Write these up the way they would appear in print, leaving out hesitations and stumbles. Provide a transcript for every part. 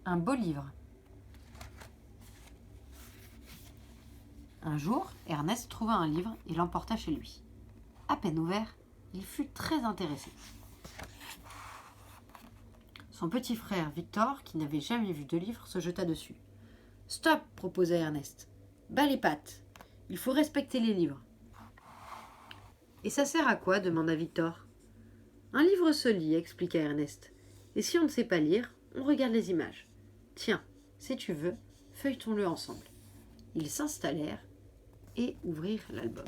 Un beau livre. Un jour, Ernest trouva un livre et l'emporta chez lui. À peine ouvert, il fut très intéressé. Son petit frère Victor, qui n'avait jamais vu de livre, se jeta dessus. « Stop !» proposa Ernest. « Bas les pattes. Il faut respecter les livres. »« Et ça sert à quoi ?» demanda Victor. « Un livre se lit, expliqua Ernest. Et si on ne sait pas lire, on regarde les images. Tiens, si tu veux, feuilletons-le ensemble. » Ils s'installèrent et ouvrirent l'album.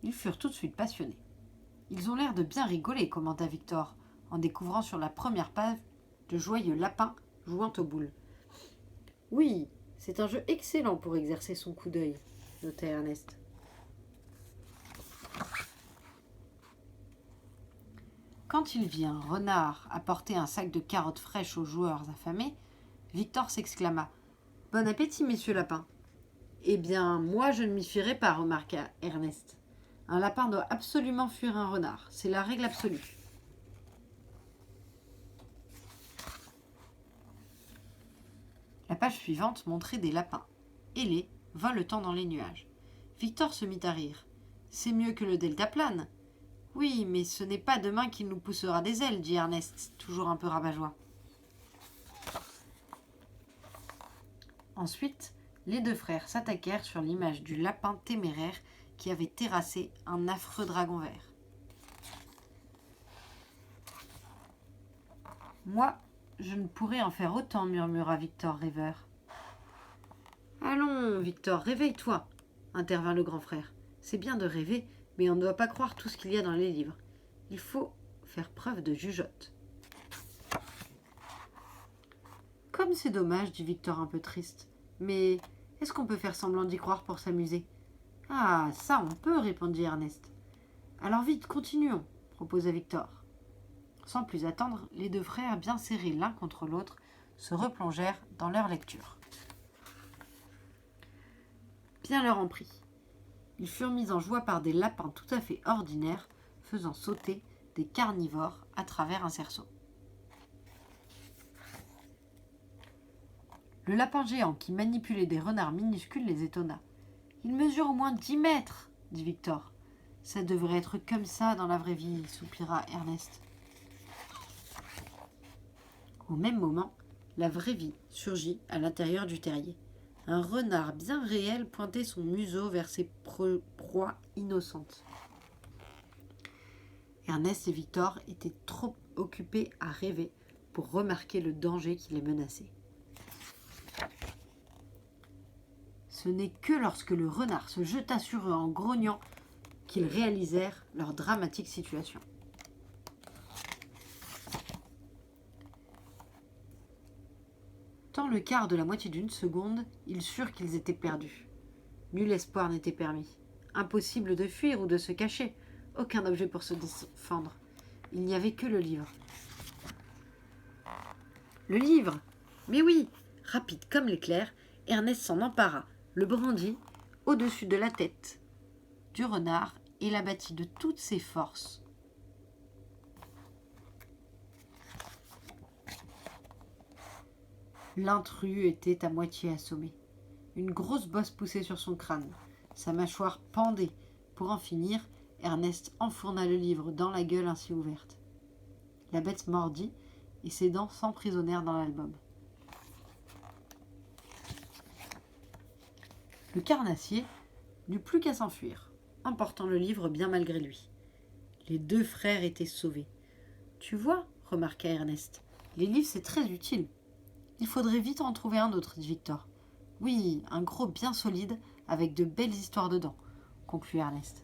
Ils furent tout de suite passionnés. « Ils ont l'air de bien rigoler, » commenta Victor, en découvrant sur la première page de joyeux lapins jouant aux boules. « Oui, c'est un jeu excellent pour exercer son coup d'œil, » nota Ernest. Quand il vit un renard apporter un sac de carottes fraîches aux joueurs affamés, Victor s'exclama « Bon appétit, messieurs lapins !»« Eh bien, moi je ne m'y fierai pas, » remarqua Ernest. « Un lapin doit absolument fuir un renard, c'est la règle absolue. » La page suivante montrait des lapins, ailés, voletant dans les nuages. Victor se mit à rire. « C'est mieux que le deltaplane. »« Oui, mais ce n'est pas demain qu'il nous poussera des ailes, » dit Ernest, toujours un peu rabat-joie. Ensuite, les deux frères s'attaquèrent sur l'image du lapin téméraire qui avait terrassé un affreux dragon vert. « Moi, je ne pourrais en faire autant, » murmura Victor rêveur. « Allons, Victor, réveille-toi, » intervint le grand frère. « C'est bien de rêver, mais on ne doit pas croire tout ce qu'il y a dans les livres. Il faut faire preuve de jugeote. »« Comme c'est dommage, » dit Victor un peu triste. « Mais est-ce qu'on peut faire semblant d'y croire pour s'amuser ?»« Ah, ça on peut, » répondit Ernest. « Alors vite, continuons, » proposa Victor. Sans plus attendre, les deux frères, bien serrés l'un contre l'autre, se replongèrent dans leur lecture. Bien leur en prit. Ils furent mis en joie par des lapins tout à fait ordinaires, faisant sauter des carnivores à travers un cerceau. Le lapin géant qui manipulait des renards minuscules les étonna. « Il mesure au moins 10 mètres, » dit Victor. « Ça devrait être comme ça dans la vraie vie, » soupira Ernest. Au même moment, la vraie vie surgit à l'intérieur du terrier. Un renard bien réel pointait son museau vers ses proies innocentes. Ernest et Victor étaient trop occupés à rêver pour remarquer le danger qui les menaçait. Ce n'est que lorsque le renard se jeta sur eux en grognant qu'ils réalisèrent leur dramatique situation. Dans le quart de la moitié d'une seconde, ils surent qu'ils étaient perdus. Nul espoir n'était permis. Impossible de fuir ou de se cacher. Aucun objet pour se défendre. Il n'y avait que le livre. Le livre ! Mais oui ! Rapide comme l'éclair, Ernest s'en empara, le brandit au-dessus de la tête du renard et l'abattit de toutes ses forces. L'intrus était à moitié assommé. Une grosse bosse poussait sur son crâne. Sa mâchoire pendait. Pour en finir, Ernest enfourna le livre dans la gueule ainsi ouverte. La bête mordit et ses dents s'emprisonnèrent dans l'album. Le carnassier n'eut plus qu'à s'enfuir, emportant le livre bien malgré lui. Les deux frères étaient sauvés. « Tu vois, » remarqua Ernest, « les livres c'est très utile. » « Il faudrait vite en trouver un autre, » dit Victor. « Oui, un gros bien solide, avec de belles histoires dedans, » conclut Ernest.